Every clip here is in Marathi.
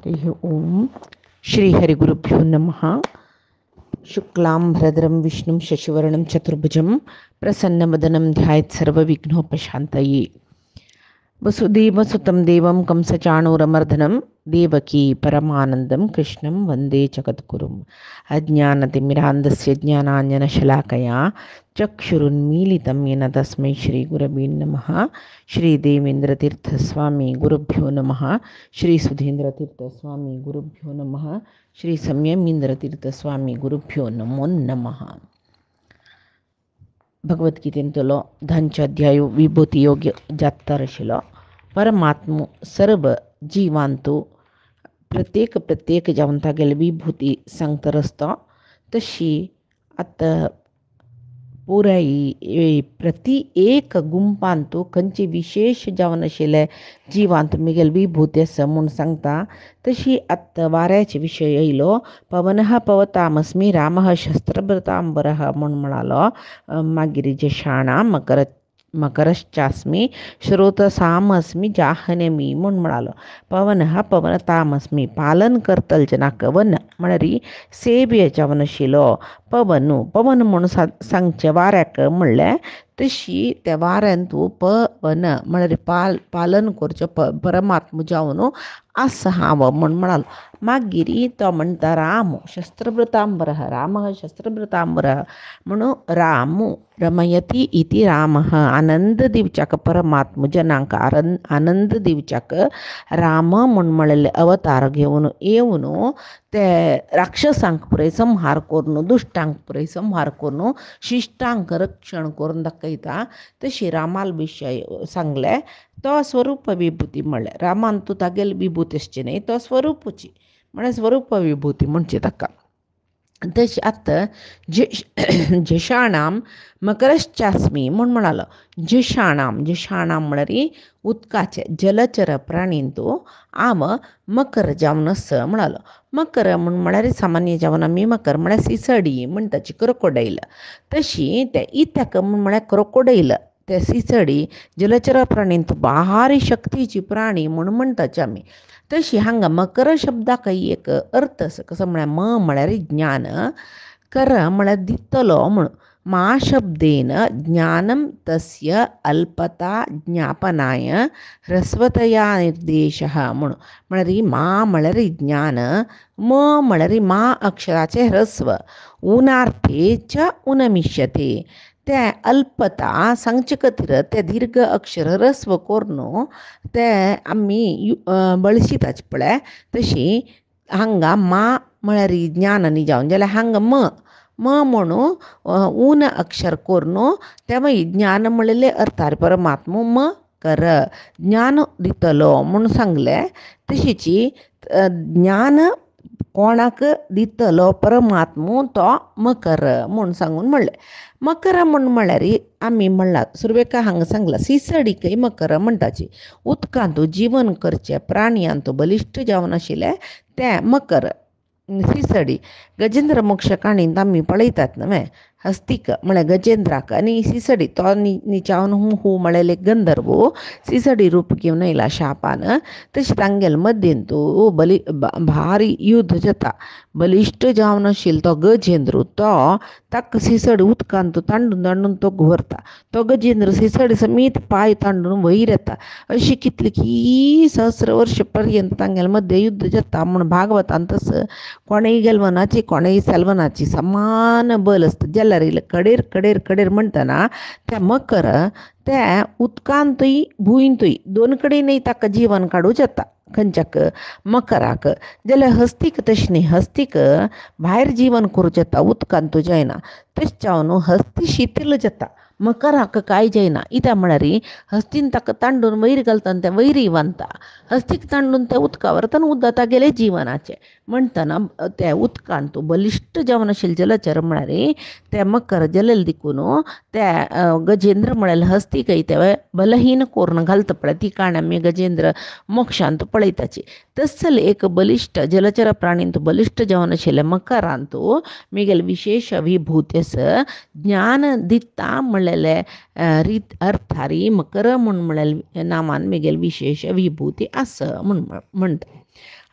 हरिः ओम श्रीहरिगुरुभ्यो नमः। शुक्लांभरधरं विष्णुं शशिवर्णं चतुर्भुजं प्रसन्नवदनं ध्यायेत् सर्वविघ्नोपशान्तये। वसुदेवसुतं देवं कंसचाणूरमर्दनं देवकी परमानन्दं कृष्णं वन्दे जगद्गुरुम्। अज्ञानतिमिरान्धस्य ज्ञानाञ्जनशलाकया चक्षुरुन्मीलितं येन तस्मै श्रीगुरवे नमः। श्रीदेवेन्द्रतीर्थस्वामी गुरुभ्यो नमः। श्रीसुधीन्द्रतीर्थस्वामी गुरुभ्यो नमः। श्री संयमींद्रतीर्थस्वामी गुरुभ्यो नमो नमः. भगवद्गीतेंतलो 10 अध्याय विभूती योग 74 परमात्म सर्व जीवांतू प्रत्येक जावंतागेल विभूती सांगतर असता तशी आता पुराई प्रति एक गुंपांतू खंयची विशेष जावन आशिल्ले जीवांत मिगेल विभूती आसा म्हूण सांगता तशी आत्ता वाऱ्याचे विशय येयलो. पवनः पवतामस्मी रामः शस्त्रभृतांबरः म्हूण म्हणालो. मागीर जशाणा मकरश्चास्मी श्रोतसामस्मी जाहनेमी म्हूण म्हणालो. पवनः पवनतामस्मी पालन करतल जनाक वन म्हळ्यार सेव्य जावन आशिल्लो पवन म्हणून सांगचे वाऱ्याक म्हणल्यार तशी त्या वाऱ्यान तूं पवन म्हळ्यार पालन करचें परमात्मा जावन आसाव म्हूण म्हणालो. मागीर तो म्हणटा राम शस्त्रभृतांबरः रामः शस्त्रभृतांबरः म्हणून राम रमयती इति रामः आनंद दिवच्याक परमात्मा जनांक आनंद दिवच्याक राम म्हूण म्हणलेले अवतार घेवन येवन ते राक्षसांक पुरय संहार करून दुश्टांक पुरय संहार करून शिश्टांक रक्षण करून दाखयता. तशी रामाल विशय सांगले तो स्वरूप विभूती म्हणल्यार रामान तूं तागेल विभूती आसची न्ही तो स्वरूपची म्हळ्यार स्वरूप विभूती म्हणचे ताका. तशी आत्ता जशाणाम मकरश्चास्मी म्हूण म्हणालो. जशाणाम म्हळ्यार उदकाचे जलचर प्राणीन तूं आम मकर जावन आस म्हणालो. मकर म्हूण म्हळ्यार सामान्य जावन आमी मकर म्हळ्यार सिसडी म्हणटाची क्रोकोडायल तशी ते इत्याक म्हूण म्हळ्यार क्रोकोडायल ते सिसडी जलचर प्राणीन तूं भारी शक्तीची प्राणी म्हूण म्हणटाचे आमी. तशी हांगा मकर शब्दाक एक अर्थ आसा कसो म्हळ्यार म्हळ्यार ज्ञान कर म्हळ्यार दितलो म्हूण मा शब्देन ज्ञानम तस्य अल्पता ज्ञापनाय ह्रस्वतया निर्देशः म्हणून म्हळ्यार मा म्हळ्यार ज्ञान म्हळ्यार मा अक्षराचे ह्रस्व उनार्थे च उनमिष्यते ते अल्पता सांगचे खातीर ते दीर्घ अक्षर ह्रस्व करून ते आमी बळशिताचे पळय. तशी हांगा मा म्हळ्यार ज्ञान न्ही जावन जाल्यार हांगा म्हणून ऊन अक्षर करून ते मागीर ज्ञान म्हणलेले अर्थार परमात्मा कर ज्ञान दितलो म्हूण सांगले. तशीची ज्ञान कोणाक दितलो परमात्मा तो मकर म्हूण सांगून म्हणलें. मकर म्हूण म्हळ्यार आमी म्हणला सुरवेका हांगा सांगला सिसडीकय मकर म्हणटाची. उदकांत जीवन करचे प्राणयांत बलिश्ट जावन आशिल्ले ते मकर सिसडी. गजेंद्र मोक्ष काणींत आमी पळयतात न्हय हस्तीक म्हळ्यार गजेंद्राक आनी सिसडी तो निचावन हू म्हळेले गंधर्व सिसडी रूप घेवन येयला शापान. तशें तांगेल मध्येन तूं भारी युद्ध जाता. बलिश्ट जावन आशिल्लो तो गजेंद्र ताका सिसडी उदकांत तांडून तो व्हरता. तो गजेंद्र सिसडी समीत पांय तांडून वयर येता. अशी कितलीं सहस्र वर्ष पर्यंत तांगेल मध्य युद्ध जाता म्हूण भागवतांत तसं कोणेय गेलवनाची कोणेय सेल्वनाची समान बल आसता. जाल्यार कडेर म्हणटना ते मकर ते उदकांतूय भुंयतूय दोन कडेनय ताका जीवन काडूं जाता. खंयच्याक मकराक जाल्यार हस्तीक तशें न्ही हस्तीक भायर जीवन करूं जाता उदकांत जायना. तशें जावन हस्ती शिथील जाता मकराक कांय जायना. कित्याक म्हळ्यार हस्तीन ताका तांडून वयर घालता आनी तें वयरय बांदता. हस्तीक तांडून ते उदका व्हरता आनी उदक तागेले जिवनाचें म्हणटना ते उदकांत बलिश्ट जावन आशिल्ले जलचर म्हळ्यार ते मकर जलेल देखून ते गजेंद्र म्हळ्यार हस्तीकय ते बलहीन करून घालता पळय ती काण आमी गजेंद्र मोक्षांत पळयताची. तसल एक बलिश्ट जलचर प्राणींत बलिश्ट जावन आशिल्ले मकरांत मिगेल विशेष विभूती आसा. ज्ञान दिता म्हणलेले अर्थारी मकर म्हूण म्हळेले नांवान मिगेल विशेष विभूती आसा म्हूण म्हणटा.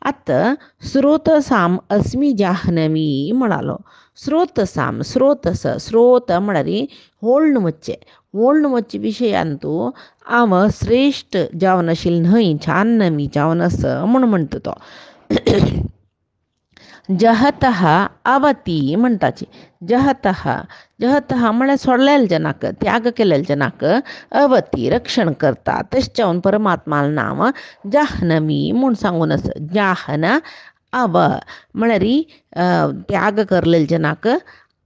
आता स्रोतसाम अस्मी जाह्नवी म्हणालो. स्रोतसाम स्रोत म्हणारी होळण वच्चे विषयांतू आम श्रेष्ठ जावनशील न्हय छान जावन असं म्हणतो तो. जहतः अवती म्हणताची. जहतः म्हळ्यार सोडलेल्या जनाक त्याग केलेल्या जनाक अवती रक्षण करता तशें परमात्माल नाम जाह्नवी म्हूण सांगून आस. जाहन अव म्हळ्यार त्याग करलेल्या जनाक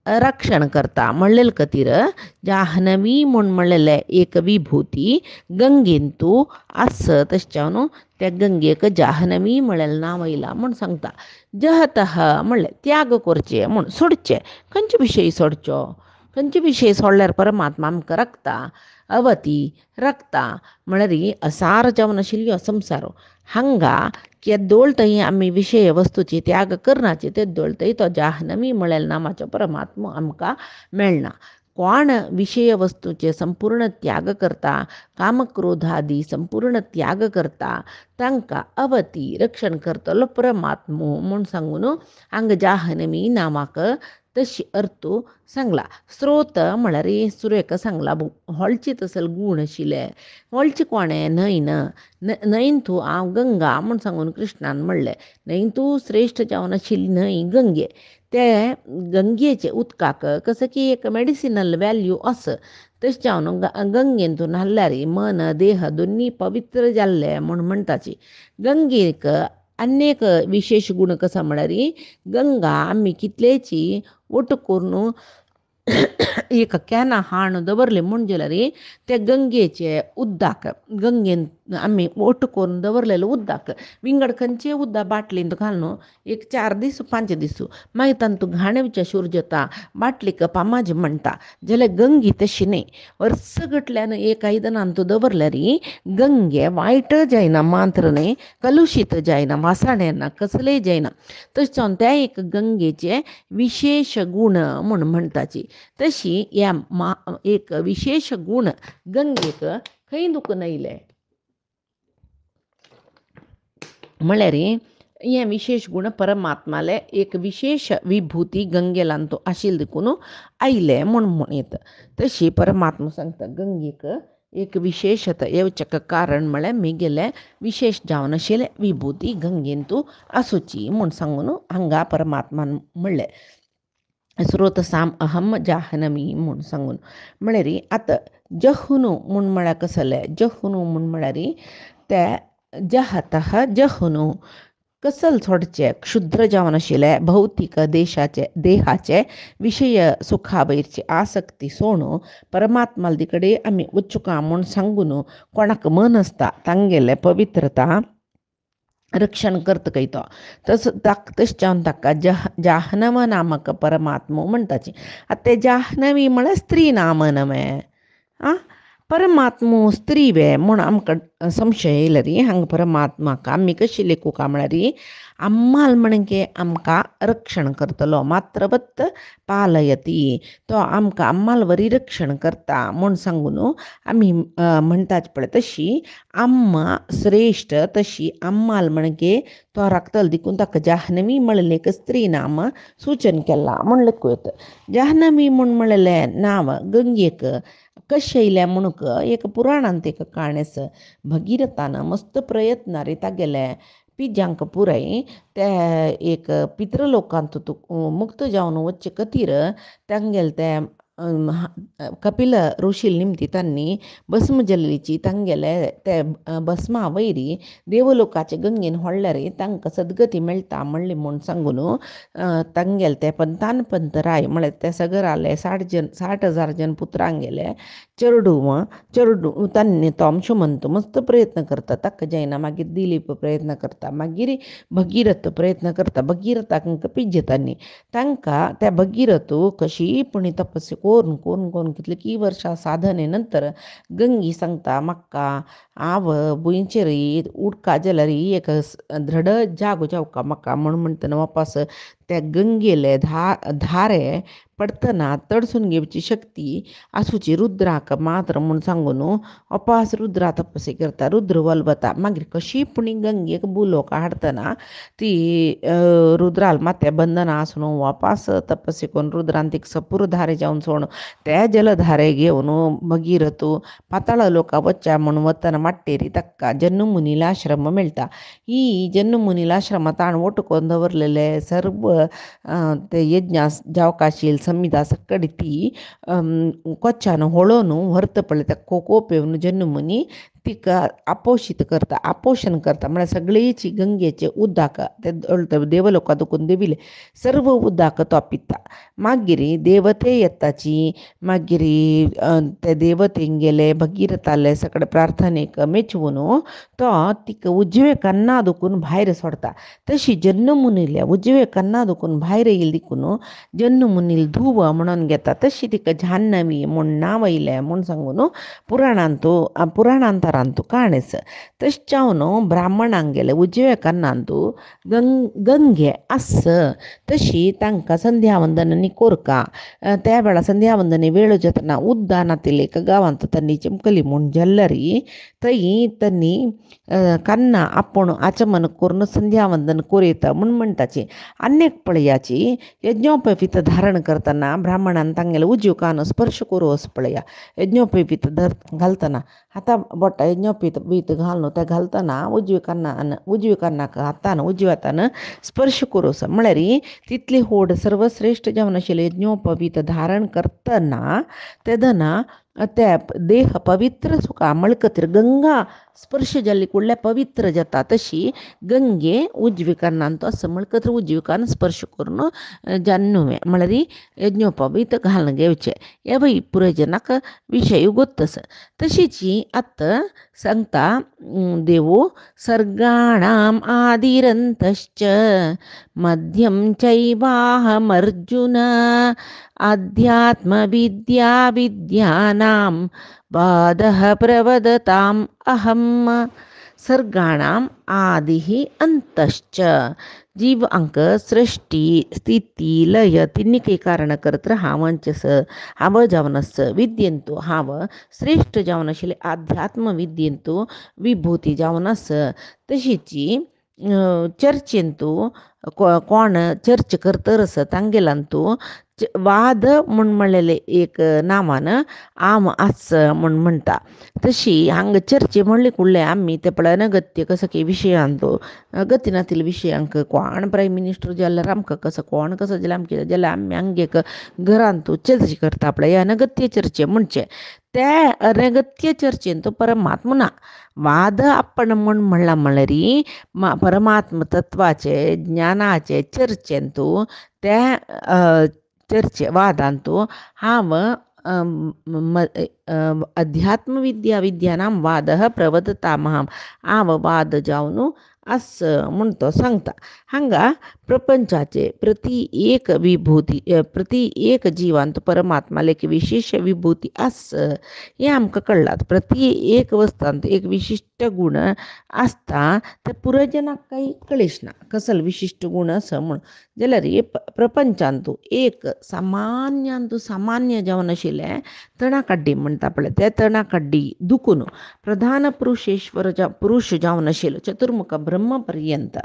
रक्षण करता म्हणलेलं कतीर जाह्नवी म्हूण म्हणलेले एक विभूती गंगेंतू आस तशें त्या गंगेक जाह्नवी म्हणलेलं नाव येयला म्हूण सांगता. जहतः म्हणले त्याग करचे म्हूण सोडचे. खंयचे विशय सोडच्यो, खंयचे विशय सोडल्यार परमात्मा आमकां रखता. अवती रखता म्हळ्यार असार जावन आशिल्लो संवसार हांगा केदोळ थंय आमी विशय वस्तूची त्याग करनाचे तेदोळ थंय तो जाह्नवी म्हणलेल्या नामाचो परमात्मा आमकां मेळना. कोण विशय वस्तूचे संपूर्ण त्याग करता, कामक्रोधादी संपूर्ण त्याग करता तांकां अवती रक्षण करतलो परमात्मो म्हूण सांगून हांगा जाह्नवी नामाक तशी अर्थ सांगला. स्रोत म्हळ्यार सुरेख सांगला व्हडचे तसल गूण आशिल्ले. व्हडचे कोणे न्हंयन तूं हांव गंगा म्हूण सांगून कृष्णान म्हणलें. न्हंय तूं श्रेश्ठ जावन आशिल्ली न्हंय गंगे. ते गंगेचे उदकाक कसं की एक मेडिसिनल वॅल्यू आसा तशें जावन गंगेन तूं न्हाल्यार मन देह दोनी पवित्र जाल्ले म्हूण म्हणटाची. गंगेक अनेक विशेष गूण कसा म्हळ्यार गंगा आमी कितलेची वट करून एक कॅना हाण दवरले म्हूण जाल्यार ते गंगेचे उदक गंगेन आमी वट करून दवरलेलो उदक विंगड खंयचे उदक बाटलींत घालून एक 4 दीस 5 दीस मागीर तांतूं घाण विचार जाता बाटलीक पामाज म्हणटा जाल्यार गंगी तशी न्ही. वर्स गटल्यान एक आयदनांत दवरल्यार गंगे वायट जायना मात्र न्ही कलुशीत जायना वासाण येना कसलेय जायना. तशें जावन त्या एक गंगेचे विशेष गूण म्हूण म्हणटाची. तशी ह्या एक विशेष गूण गंगेक खंय दुखून आयले म्हळ्यार हे विशेष गूण परमात्माले एक विशेष विभूती गंगेलान तो आशिल्ल देखून आयले म्हूण येता. तशी परमात्मा सांगता गंगेक एक विशेषता येवचें कारण म्हळ्यार म्हगेले विशेष जावन आशिल्ले विभूती गंगेन तूं आसुची म्हूण सांगून हांगा परमात्मान म्हणलें. स्रोतसाम अहम जाह्नवी म्हूण सांगून म्हळ्यार आतां जहुनू म्हूण म्हळ्यार कसले जहुनू म्हूण म्हळ्यार ते जहतः जहुनू कसल सोडचे क्षुद्र जावन आशिल्ले भौतीक देहाचे विशय सुखावयरची आसक्ती सोडून परमात्माल कडेन आमी वचुका म्हूण सांगून कोणाक मन आसता तांगेले पवित्रता रक्षण करता काय तो तशें जावन ताका जाह्नव नामक परमात्मो म्हणटाची. आतां ते जाह्नवी म्हळ्यार स्त्री नाम न्हय परमात्मो स्त्री वे म्हूण आमकां संशय येयला हांगा परमात्माक आमी कशी लेखू काय म्हळ्यार आम्माल म्हणजे आमकां रक्षण करतलो मात्रवत पालयती तो आमकां आम्माल वरी रक्षण करता म्हूण सांगून आमी म्हणटाच पळय. तशी आम्मा श्रेश्ठ तशी आम्माल म्हणजे तो राखतलो देखून ताका जाह्नवी म्हणलें एक स्त्री नाम सूचन केला म्हूण लेखूं येता. जाह्नवी म्हूण म्हणलेलें नांव गंगेक कशें येयलें म्हणूक एक पुराणांत एक काण आसा. भगिरथान मस्त प्रयत्न रे तागेले पिजांक पुराय ते एक पितृलोकांत मुक्त जावन वच्चे खातीर तांगेले ते कपिल ऋषील निमती तांणी भस्म जल्लीची तांगेले ते भस्मा वयरी देवलोकाचे गंगेन व्हडल्यार तांकां सद्गती मेळटा म्हणलें म्हूण सांगून तांगेले ते पंतराय म्हळ्यार ते सगराले 60,000 जन पुत्रांगेले चेडू तांणी तो अंशुमंत मस्त प्रयत्न करता ताका जायना. मागीर दिलीप प्रयत्न करता मागीर भगीरथ प्रयत्न करता भगीरथाक पिज्जतांनी तांकां त्या भगीरथ कशी पण तपस्या करून कितली वर्सां साधने नंतर गंगी सांगता म्हाका हांव भुंयचेर उडका जाल्यार एक दृढ जागो जावका म्हाका म्हूण म्हणटना वापस त्या गंगेले धारे पडतना तडसून घेवची शक्ती आसूची रुद्राक मात्र म्हूण सांगून अपास रुद्रा तपसी करता रुद्र वलबता मागीर कशी पुणी गंगेक बुलोक हाडतना ती रुद्राल माते बंधना आसून वापास तपसी करून रुद्रान तिक सपूर धारे जावन सोडून त्या जलधारे घेवन भगीरथू पाताळ लोका वच्चा म्हणून वतना माट्टेरी तक्का जन्म मुनीला आश्रम मेळटा ही जन्म मुनीला आश्रमात ताण ओटकोन दवरलेले सर्व ते यज्ञ जावकाशील संहिता सकडी ती कोच्च्यान होळोन व्हरत पडले त्या कोप येवन जन्म मुनी तिका आपोषण करता म्हळ्यार सगळीची गंगेचे उद्दाक ते देवलोका दुखून देविले सर्व उद्दाक तो पिता मागिरी देवते येताची मागिरी ते देवतेंग गेले भगीरथाले सगळे प्रार्थनेक मेचवून तो तिका उजवे कन्ना दुखून भायर सोडता तशी जन्म मुनील्या उजवे कन्ना दुखून भायर येईल देखून जन्म मुनील धुव म्हणून घेता तशी तिका जान्हवी म्हूण नांव येयलें म्हूण सांगून पुराणांतरांतू काणेस तशें ब्राह्मणांक गेले उजवे कन्नांतू गंगे आस तशी तांकां संध्यावंदन कोरका त्या वेळा संध्यावंदने वेळ जेतना उद्दानातील एका गांवांत त्यांनी चिमकली म्हूण जल्लरी थंय त्यांनी कन्ना आपण आचमन करून संध्यावंदन कोरयता म्हूण म्हणटाची अनेक पळयाची यज्ञोपवीत धारण करतना ब्राह्मणान तांगेले उजवे कान स्पर्श करूं वच पळया यज्ञोपवीत घालतना हाता बोटा यज्ञोपवीत घालून ते घालतना उजवे कान्नाक हातान उजव्या हातान स्पर्श करूं म्हळ्यार तितली होड सर्वश्रेष्ठ जावन आशिल्लें यज्ञोपवीत धारण करतना तेदना त्या देह पवित्र सुका मळकतीर गंगा स्पर्श जाल्ली कुडल्या पवित्र जाता तशी गंगे उजवी कान्नान तो असं मळकतीर उजवी कान स्पर्श करून जान्नुवें म्हळ्यार यज्ञोपवीत घालून घेवचें हे वय पुरोजनाक विशय गोत्तस तशीच आत सांगता देवो सर्गाणाम आदिरंतश्च मध्यम चैवाहमर्जुन अध्यात्मविद्या विद्यानां बाधः प्रवदताम् अहम् सर्गाणाम आदिः अंतश्च जीव अंक सृष्टी स्थिती लय तिन्ही काही कारण करत हावंचस हाव जावनस विद्येंतू हाव श्रेष्ठ जावन आशिल्ले आध्यात्म विद्येंतू विभूती जावनस तशीची चर्चेंतू कोण चर्च करतरस तांगेलांतू वाद म्हूण म्हणलेले एक नांवान आम आस म्हूण म्हणटा तशी हांगा चर्चे म्हणले कुडले आमी ते पळय अनगत्य कसं काही विशयांतो अगत्यनातील विशयांक कोण प्रायम मिनिस्टर जाल्यार आमकां कसं कोण कसं जाल्यार आमचे जाल्यार आमी हांगेक घरांतू चर्चा करता पळय अनगत्य चर्चे म्हणचे त्या अनगत्य चर्चेन तो परमात्मा ना वाद आपण म्हणला म्हळ्यार परमात्म तत्वाचे ज्ञानाचे चर्चेंतू त्या चर्चे वादांतू हांव अध्यात्म विद्यानां वादः प्रवदतामहं हांव वाद जावन असं म्हणतो सांगता हांगा प्रपंचाचे प्रति एक विभूती प्रति एक जिवांत परमात्माला एक विशेष विभूती आस हे आमकां कळलात प्रति एक वस्तांत एक विशिष्ट गुण आसता ते पुरोजनाक काही कळीश ना कसले विशिष्ट गुण असं म्हण जाल्यार हे प्रपंचांतू एक सामान्य जावन आशिल्लें तणा काड्डी म्हणटा पळय त्या तणा काड्डी दुखून प्रधान पुरुष जावन आशिल्लो चतुर्मुख ब्रह्म पर्यंत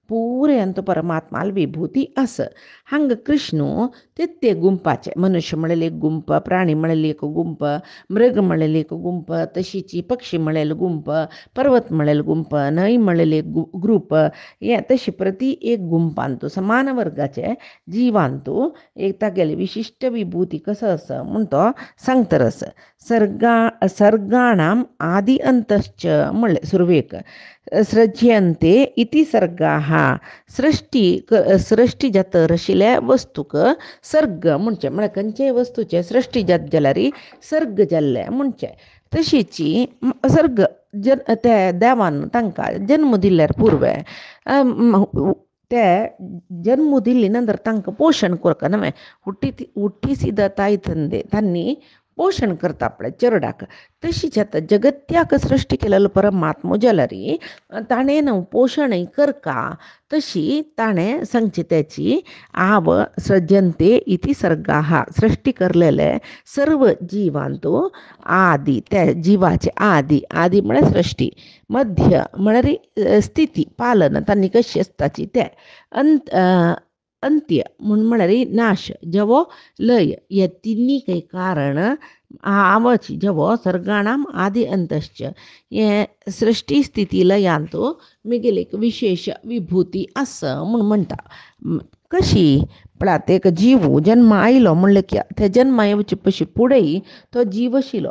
पूरेंत परमात्माल विभूती आस हांगा कृष्ण ते गुंपाचे मनुष्य म्हणलेले एक गुंप प्राणी म्हणलेले एक गुंप मृग म्हणलेले एक गुंप तशीची पक्षी म्हणलेले गुंप पर्वत म्हणलेले गुंप न्हंय म्हणलेले ग्रुप हे तशी प्रति एक गुंपांतू समान वर्गाचे जिवांतू एक तागेले विशिष्ट विभूती कसं असं म्हणतो सांगतरस सर्गाणाम आदि अंतश्च म्हणले सुरवेक सृज्यन्ते इति सर्गाः सृष्टी जातर आशिल्ल्या वस्तूक सर्ग म्हणचे म्हळ्यार खंयचेय वस्तूचे सृष्टी जात जाल्यार सर्ग जाल्ले म्हणचे तशीची सर्ग त्या देवान तांकां जन्म दिल्यार पुर्वे ते जन्म दिल्ली नंतर तांकां पोशण करता नवे हुट्टी सीदा ताई तंदे तांणी पोषण करता आपल्या चेरडाक. तशीच आता जगत्याक सृष्टी केलेलं परमात्मो जलरी ताणें न्हू पोषणय करका तशी ताणें सांगची त्याची आव सृजंते इति सर्गाहा सृष्टी करलेले सर्व जिवांतो आदी त्या जीवाचे आदी म्हळ्यार सृष्टी मध्य म्हळ्यार स्थिती पालन तांणी कशी असताची ते अंत्य म्हळ्यार नाश जवो लय या तिन्ही काही कारण आवची जवो सर्गाणाम आदी अंतश्च हे सृष्टी स्थिती लयांतो मिगेल एक विशेष विभूती असं म्हणून म्हणटा कशी पळात एक जीव जन्म आयलो म्हणलं की त्या जन्म येवचे पशी फुडें तो जीव आशिल्लो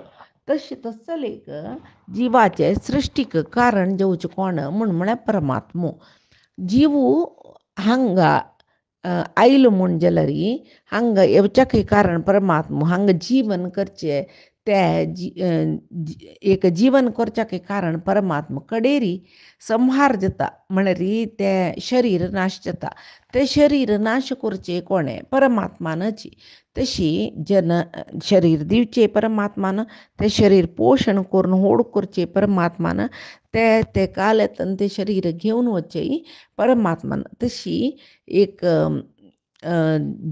तशें तसं एक जिवाचे सृष्टीक कारण जेवचे कोण म्हळ्यार परमात्मो जीव हांगा आयलो म्हूण जाल्यार हांगा येवच्याक कारण परमात्मो हांगा जीवन करचे ते एक जीवन करच्याक कारण परमात्मा कडेरी संहार जाता म्हळ्यार ते शरीर नाश जाता ते शरीर नाश करचे कोणे परमात्मानची तशी शरीर दिवचे परमात्मान ते शरीर पोषण करून होड करचे परमात्मान ते काल येतन ते शरीर घेवन वचचे परमात्मान तशी एक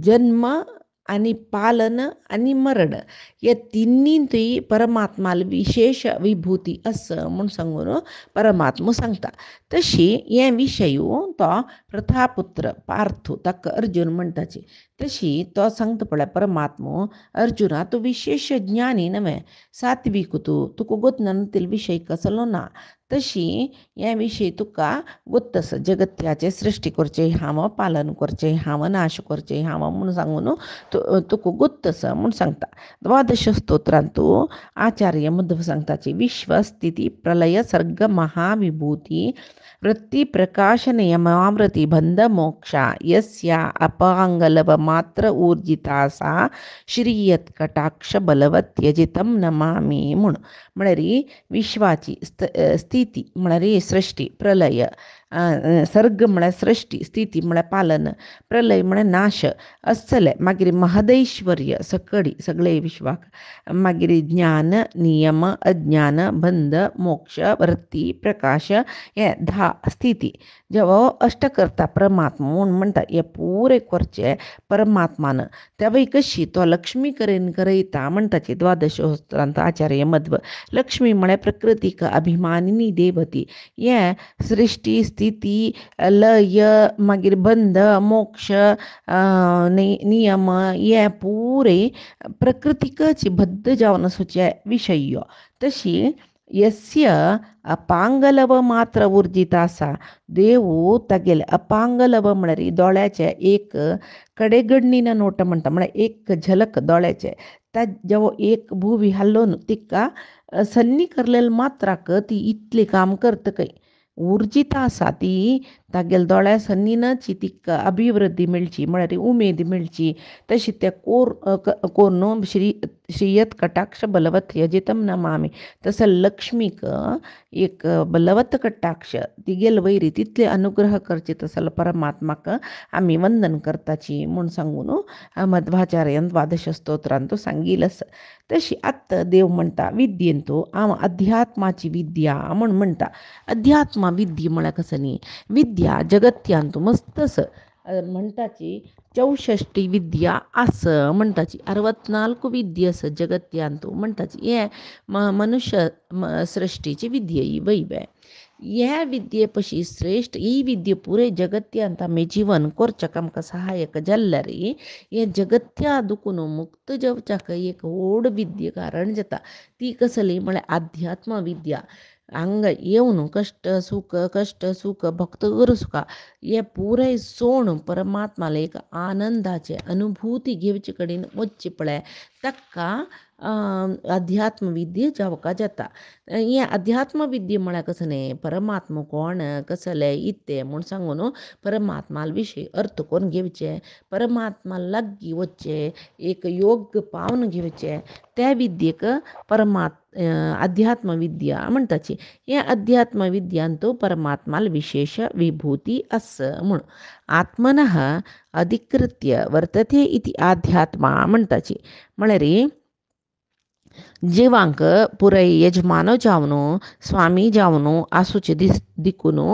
जन्म आणि पालन आणि मरण या तिन्ही परमात्माला विशेष विभूती असं म्हणून सांगून परमात्मा सांगता तशी हे विशय तो प्रथापुत्र पार्थो ताका अर्जुन म्हणटाचे तशी तो सांगता पळय परमात्मा अर्जुना तू विशेष ज्ञानी नव्हे सात्विक तुका गोतनातील विषय कसलो ना तशी हे विषय तुका गोत्तस जगत्याचे सृष्टी करचे हांव पालन करचे हांव नाश करचे हांव म्हणून सांगून तुका गोत्तस म्हणून सांगता द्वादश स्तोत्रांतू आचार्य मध्व सांगताची विश्वस्थिती प्रलय सर्ग महाविभूती वृत्ती प्रकाश नियमावृत्ती बंध मोक्षा यस्या अपांगलव मात्र ऊर्जिता सा श्रीयत कटाक्ष बलवत यजितम नमामी म्हळ्यार विश्वाची स्थिती म्हळ्यार सृष्टी प्रलय सर्ग म्हळ्यार सृष्टी स्थिती म्हळ्यार पालन प्रलय म्हळ्यार नाश असले मागीर महदैश्वर्य सकडी सगळे विश्वाक मागीर ज्ञान नियम अज्ञान बंध मोक्ष वृत्ती प्रकाश हे 10 स्थिती जेव्हा अष्ट करता परमात्मा म्हणून म्हणटा हे पुरे करचे परमात्मान तेव्हा कशी तो लक्ष्मी करेन करयता म्हणटाची द्वादश स्तोत्रांत आचार्य मध्व लक्ष्मी म्हळ्यार प्रकृतीक अभिमानिनी देवती हे सृष्टी स्थिती लय मागीर बंध मोक्ष नियम हे पुरे प्रकृतीकच बद्ध जावन आसूचे विशय तशी यस्य अपांगलव मात्र ऊर्जित आसा देव तागेले अपांगलव म्हळ्यार दोळ्याचे एक कडेगडणीन नोट म्हणटा म्हळ्यार एक झलक दोळ्याचे त्या जेव्हा एक भुवी हल्लोन तिका सन्नी करलेले मात्राक ती इतले काम करता काय ऊर्जित आसा ती तागेले दोळ्या सन्नीनच तिका अभिवृद्धी मेळची म्हळ्यार उमेद मेळची तशी त्या कोर श्रीयत कटाक्ष बलवत यजितम नमामी तसं लक्ष्मीक एक बलवत कटाक्ष तिगेल वैरी तितले अनुग्रह करचे तसं परमात्माक आम्ही वंदन करताची म्हूण सांगून मध्वाचार्यान द्वादश स्तोत्रांत सांगिलस तशी आत्ता देव म्हणटा विद्येंतो हांव अध्यात्माची विद्या म्हूण म्हणटा अध्यात्मा विद्या म्हळ्यार कसं न्ही विद्या जगत्यांतू मस्तस म्हणटाची 64 विद्या असं म्हणटाची 64 विद्या असं जगत्यांतू म्हणटाची हे मनुष्य सृष्टीची विद्या ही वैवे ह्या विद्ये पशी श्रेष्ठ ही विद्या पुरे जगत्यांत आमी जीवन करच्याक आमकां सहाय्यक जाल्यार हे जगत्या दुखून मुक्त जावच्याक एक व्हड विद्या कारण जाता ती कसली म्हळ्यार अध्यात्म विद्या हांगा येवन कश्ट सुख भक्त सुखा हे पुराय सोण परमात्माला एक आनंदाचे अनुभूती घेवचे कडेन वचचे पळय ताका अध्यात्म विद्या जावका जाता हे अध्यात्म विद्या म्हळ्यार कसं न्ही परमात्मा कोण कसले इत्ते म्हूण सांगून परमात्मा विशयी अर्थ करून घेवचे परमात्मा लागीं वचचे एक योग्य पावन घेवचे त्या विद्येक अध्यात्म विद्या म्हणटाची हे अध्यात्म विद्यांतू परमात्माला विशेष विभूती असं म्हूण आत्मनः अधिकृत्य वर्तते इति अध्यात्मा म्हणटाची म्हळ्यार जिवांक पुरೈ यजमानो जावनो स्वामी जावनो आसुचे दिकुनो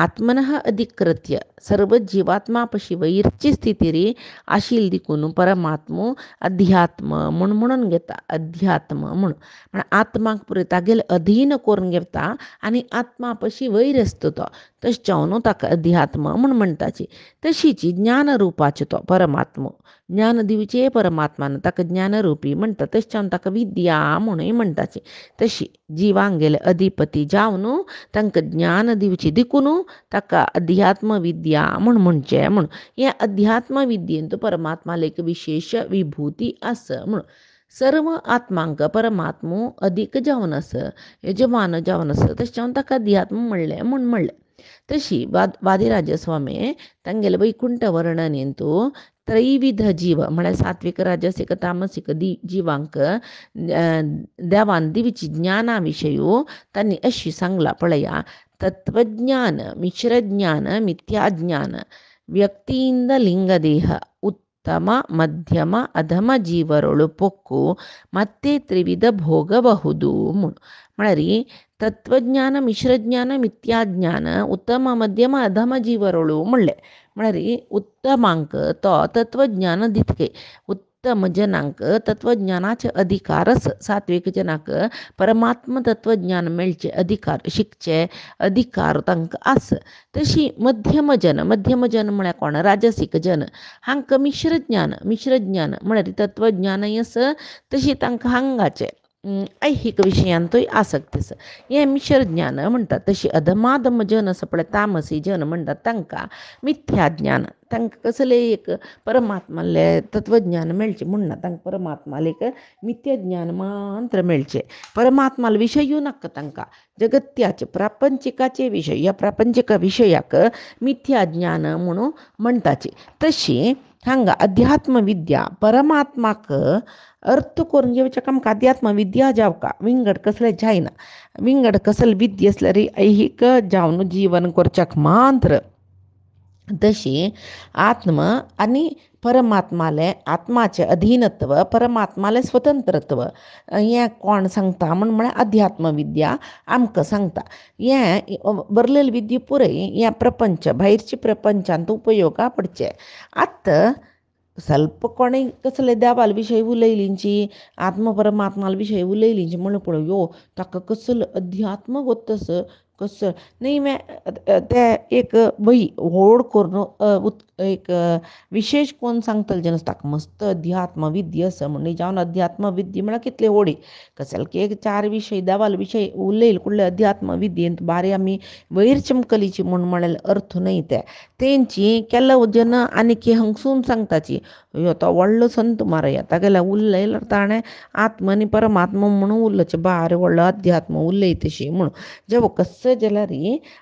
आत्मनः अधिकृत्य सर्व जीवात्मापशी वैरची स्थिती रे आशील दिकून परमात्मो अध्यात्म म्हणून घेता अध्यात्म म्हणून आत्माक पुरे तागेल अधीन करून घेता आणि आत्मापशी वैर असतो तो तशें ताका अध्यात्म म्हणटाची तशीची ज्ञानरूपाचे तो परमात्मो ज्ञान दिवचे परमात्मान ताका ज्ञानरूपी म्हणटा तशें ताका विद्या म्हणून म्हणटाची तशी जिवांगेले अधिपती जावन तांकां ज्ञान दिवची देखून ताका अध्यात्म विद्या म्हणचे म्हणून हे अध्यात्म विद्येंत परमात्माला एक विशेष विभूती आसा म्हणून सर्व आत्मांक परमात्मो अधिक जावन आसा यजमान जावन आसा तशें ताका अध्यात्म म्हणलें तशी वादिराजस्वामी तांगेले वैकुंठ वर्णनेंतू त्रैविध जीव म्हळ्यार सात्विक राजसिक तामसिक जिवांक देवान दिवची ज्ञाना विशयू तांणी अशी सांगला पळया तत्वज्ञान मिश्रज्ञान मिथ्याज्ञान ವ್ಯಕ್ತಿಯಿಂದ ಲಿಂಗದೇಹ ಉತ್ತಮ ಮಧ್ಯಮ ಅಧಮ ಜೀವರೊಳು ಪೊಕ್ಕು ಮತ್ತೆ ತ್ರಿವಿಧ ಭೋಗಬಹುದು म्हळ्यार तत्वज्ञान मिश्रज्ञान मिथ्याज्ञान उत्तम मध्यम अधम जीवरोळू म्हळ्यार उत्तमांक तो तत्वज्ञान दितके उत्तम जनांक तत्वज्ञानाचे अधिकार सात्विक जनाक परमात्म तत्वज्ञान मेळचे अधिकार शिकचे अधिकार तांकां आस तशी मध्यम जन म्हळ्यार कोण राजसीक जन हांकां मिश्रज्ञान म्हळ्यार तत्वज्ञानय आस तशी तांकां हांगाचे ऐहिक विशयांतूय आसक्त आसा हें मिश्र ज्ञान म्हणटात तशी अधमाधम जन आसा पळय तामसी जन म्हणटात तांकां मिथ्या ज्ञान तांकां कसलें एक परमात्माले तत्वज्ञान मेळचें म्हणना तांकां परमात्माले एक मिथ्या ज्ञान मात्र मेळचें परमात्माल विशयूय नाका तांकां जगत्याचे प्रापंचिकाचे विशय ह्या प्रापंचिक विशयाक मिथ्या ज्ञान म्हणून म्हणटाची तशी हांगा अध्यात्म विद्या परमात्माक अर्थ करून घेवच्याक आमकां अध्यात्म विद्या जावका विंगड कसलें जायना विंगड कसले विद्या आसल्यार ऐहिक जावन जीवन करच्याक मात्र तशी आत्म आनी परमात्माले आत्माचें अधीनत्व परमात्माले स्वतंत्रत्व हें कोण सांगता म्हळ्यार अध्यात्म विद्या आमकां सांगता हें बरलेले विद्ये पुरय हें प्रपंच भायरच्या प्रपंचांत उपयोगा पडचें आतां ಸ್ವಲ್ಪ कोणें कसले देवाल विशय उलयलींची आत्म परमात्माल विशय उलयलींची म्हणून पळय यो ताका कसलो अध्यात्म गोत्तस कसलो न्ही ते एक वही व्हड करून एक विशेष कोण सांगतले जेन्ना ताका मस्त अध्यात्म विद्या आसा म्हणून जावन अध्यात्म विद्या म्हळ्यार कितले व्हडी कसले की एक 4 विशय देवाल विशय उलयले कुडले अध्यात्म विद्येंत बारी आमी वयर चमकलीची म्हळ्यार अर्थ न्हय तेंची केल्लो जन आनी हंगसून सांगताची यो तो व्हडलो संत मारया तागेल्या उलयल्यार ताणें आत्म आनी परमात्मा म्हणून उरलाचें बार व्हडलो अध्यात्म उलयतशी म्हणून जेव्हा कसं जाल्यार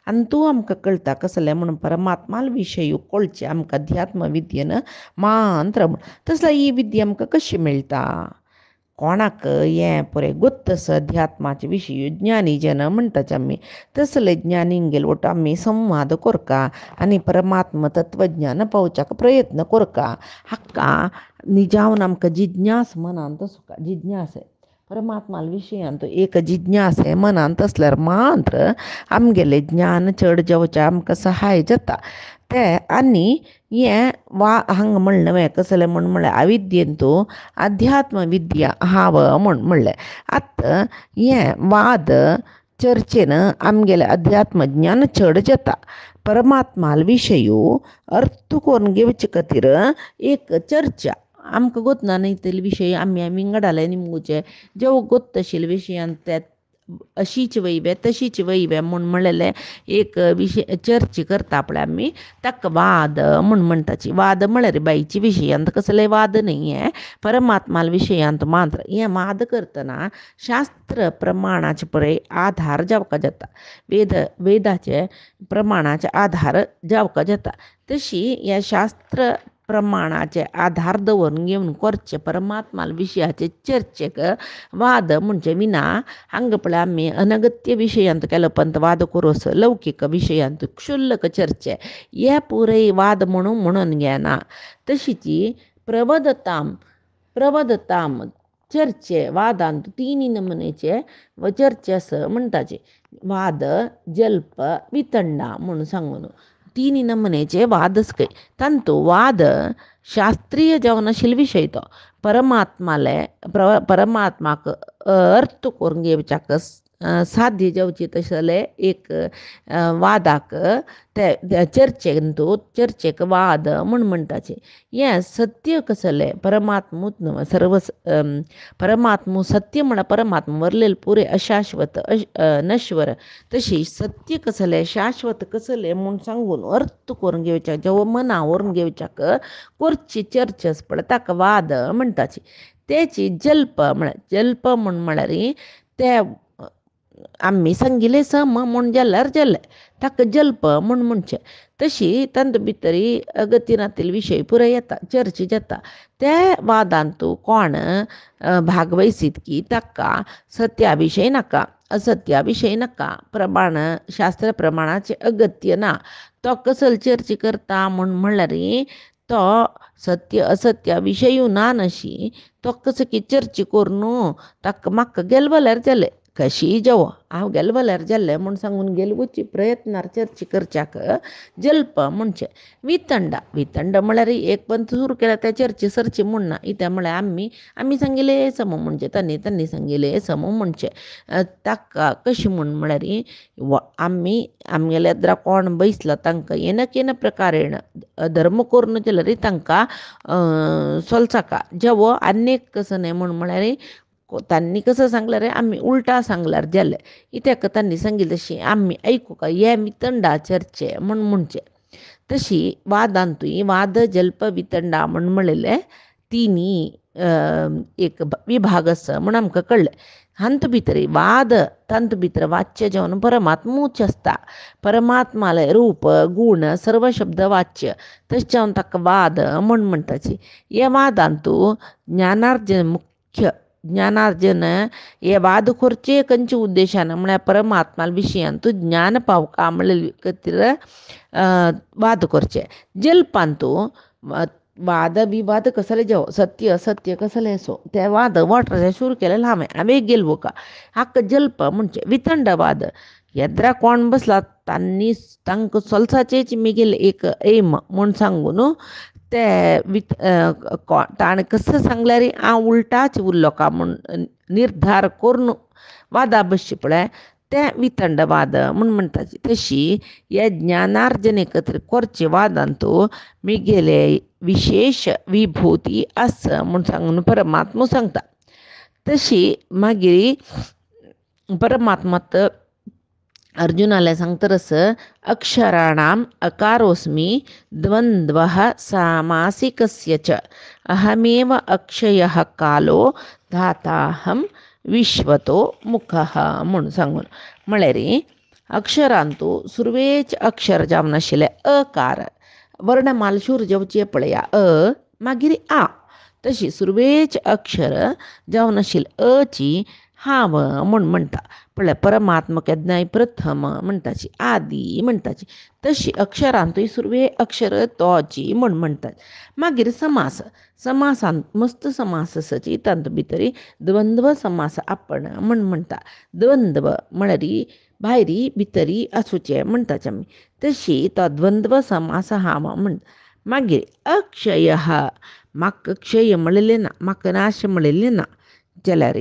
आनी तूं आमकां कळटा कसलें म्हणून परमात्माल विशय कळचें आमकां अध्यात्म विद्येन मात्र तसल्या ही विद्या आमकां कशी मेळटा कोणाक हें पळय गोत्त आसा अध्यात्माचे विशय ज्ञानी जन म्हणटाचे आमी तसले ज्ञानींगेर वटा आमी संवाद करका आनी परमात्म तत्वज्ञान पावच्याक प्रयत्न करका हाका जावन आमकां जिज्ञास मनांत आसूं जिज्ञास परमात्माल विशयांत एक जिज्ञास मनांत आसल्यार मात्र आमगेलें ज्ञान चड जावचें आमकां सहाय जाता ते आनी हें हांगा म्हणलें हांवें कसलें म्हळ्यार अविद्येंतू अध्यात्म विद्या हाव म्हणलें आतां हें वाद चर्चेन आमगेलें अध्यात्म ज्ञान चड जाता परमात्माल विशयू अर्थ करून घेवचे खातीर एक चर्चा आमकां गोतना न्ही ते विशय आमी विंगडाले निमगुचे जेव गोत्त आशिल्ले विशयांत ते अशीच वैवे तशीच वैवे म्हणलेले एक विशय चर्चा करता पळय आमी ताका वाद म्हणटाची वाद म्हळ्यार बाईच्या विशयांत कसले वाद न्ही हे परमात्माल विशयांत मात्र हें वाद करतना शास्त्र प्रमाणाचे पळय आधार जावका जाता वेदाचे प्रमाणाचे आधार जावका जाता तशी ह्या शास्त्र प्रमाणाचे आधार दवरून घेवन करचे परमात्माल विशयाचे चर्चेक वाद म्हणजे विना हांगा पळय आमी अनगत्य विशयांत केलो पंत वाद करूस लौकीक विशयांत क्षुल्लक चर्चे हे पुरय वाद म्हणून घेना तशीची प्रवदताम चर्चे वादांत तिन्ही नमुनेचे व चर्चे असं म्हणताचे. वाद जल्प वितंडा म्हणून सांगून तिन्ही नमुनेचे वादच काही तांतू वाद शास्त्रीय जीवनाशील विषय तो परमात्माले परमात्माक अर्थ करून घेवच्याक साध्य जेवची तसले एक वादाक ते चर्चेक वाद म्हण म्हणटाचे. हे सत्य कसले परमात्मूत नव सर्व परमात्मू सत्य म्हणा परमात्मा वरलेले पुरे अशाश्वत नश्वर तशी सत्य कसले शाश्वत कसले म्हणून सांगून अर्थ करून घेवच्या जेव्हा मनावरून घेवच्याक कोरची चर्चस पडताक वाद म्हणटाची. त्याची जल्प म्हण म्हळ्यार ते आम्ही सांगिले सम म्हण जाल्यार जाले ताका जल्प म्हण म्हणचे. तशी तांत भितरी अगतिनातील विशय पुरे येता चर्चे जाता. त्या वादांतू कोण भागवयसीत की ताका सत्याविषयी नाका असत्याविषयी नाका शास्त्र प्रमाणाचे अगत्य ना. तो कसल चर्चा करता म्हणल्यार तो सत्य असत्या विषयू ना नशी तो कसं की चर्चा करून ताका म्हाका गेलवल्यार जाले कशी जेव हांव गेलवल्यार जाल्लें म्हूण सांगून गेलवची प्रयत्नार चर्चा करच्याक जल्प म्हणचे. वितंड म्हळ्यार एक पंथ सुरू केला त्या चर्चे सरची म्हणना इत्या म्हळ्यार आम्ही सांगिले सम म्हणचे त्यांनी सांगिले सम म्हणचे. ताका कशी म्हूण म्हळ्यार आमगेले द्रा कोण बैसला तांकां येन प्रकारेण धर्म करून जाल्यार तांकां सोलचाका जेवो अनेक कसं नाही म्हूण म्हळ्यार त्यांनी कसं सांगल्यार आम्ही उलटा सांगल्यार जाले इत्याक त्यांनी सांगितलं तशी आम्ही ऐकू का हे वितंडा चर्चे म्हण म्हणचे. तशी वादांतूय वाद जल्प वितंडा म्हण म्हणलेले तिनी एक विभाग असं म्हण आमकां कळ्ळें. हांत भितर वाद तांत भितर वाच्य जेवण परमात्मूच आसता. परमात्माले रूप गुण सर्व शब्द वाच्य तशें जावन ताका वाद म्हण म्हणटाची. हे वादांतू ज्ञानार्जन हे वाद करचे खंयचे उद्देशान म्हळ्यार परमात्मा विशयांतू ज्ञान पावका म्हणले खातीर वाद करचे. जल्पांतू वाद विवाद कसले जेव सत्य असत्य कसले असो ते वाद वाटरे सुरू केले हांवें गेलवो का हाका जल्प म्हणचे. वितंडवाद येद्रा कोण बसला तांकां सोलसाचेच मिगेल एक एम म्हूण सांगून ते ताणें कसं सांगल्यार हांव उलटाच उरलो का म्हूण निर्धार करून वादा बसचे पळय ते वितंडवाद म्हूण म्हणटाची. तशी हे ज्ञानार्जने खातीर करचे वादांतू मिगेले विशेष विभूती आस म्हूण सांगून परमात्मा सांगता. तशी मागीर परमात्मात अर्जुनाला सांगतरस अक्षराणाम अकारोस्मी द्वंद्वः सामासिकस्य च अहमेव अक्षयः कालो धाताहम विश्वतो मुखः म्हणून सांगून म्हळ्यार अक्षरांतू सुरवेच अक्षर जावन आशिल्ले अकार वर्णमाल शूर जेवचे पळया मागीर आ तशी सुरवेच अक्षर जावन आशिल्ले अची हांव म्हूण म्हणटा पळय. परमात्मा केन्नाय प्रथम म्हणटाची आदी म्हणटाची. तशी अक्षरांतूय सुरवे अक्षर तोची म्हूण म्हणटात. मागीर समासांत मस्त समास आसाची तांत भितर द्वंद्व समास आपण म्हूण म्हणटा. द्वंद्व म्हळ्यार भायरी भितरी आसूचे म्हणटाचे आमी. तशी तो द्वंद्व समास हांव म्हण. मागीर अक्षय म्हाका क्षय म्हणलेले ना म्हाका नाश म्हणलेले ना जाल्यार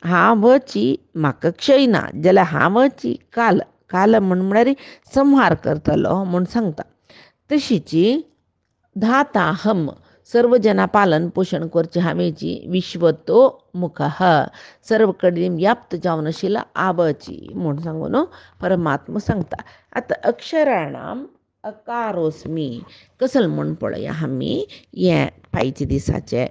हांवची म्हाका क्षय ना जाल्यार हांवची काल म्हळ्यार संहार करतलो म्हूण सांगता. तशीची धाताहम सर्व जना पालन पोषण करचे हांवेची विश्वतो मुखः सर्व कडेन व्याप्त जावन आशिल्ला आवची म्हूण सांगून परमात्मा सांगता. आतां अक्षराणाम अकारोस्मी कसल म्हूण पळया आमी हे पायचे दिसाचे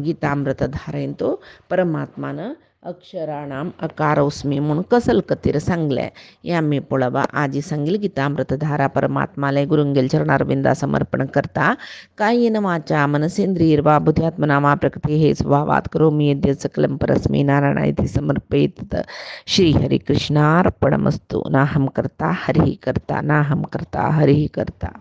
गीतामृत धारेंतू परमात्मान अक्षराणाम अकारोस्मी म्हणून कसल खातीर सांगले हे आमी पळोवया. आजी सांगिल्ली गीतामृत धारा परमात्माले गुरुंगेल चरणारविंदा समर्पण करता. कायेन वाचा मनसेंद्रियर्वा बुद्ध्यात्मना वा प्रकृती हे स्वभावात् करोमि यद्यत् सकलं परस्मै नारायणाय समर्पयेत्. श्री हरि कृष्णार्पणमस्तु. नाहं कर्ता हरिः कर्ता नाहं कर्ता हरिः कर्ता.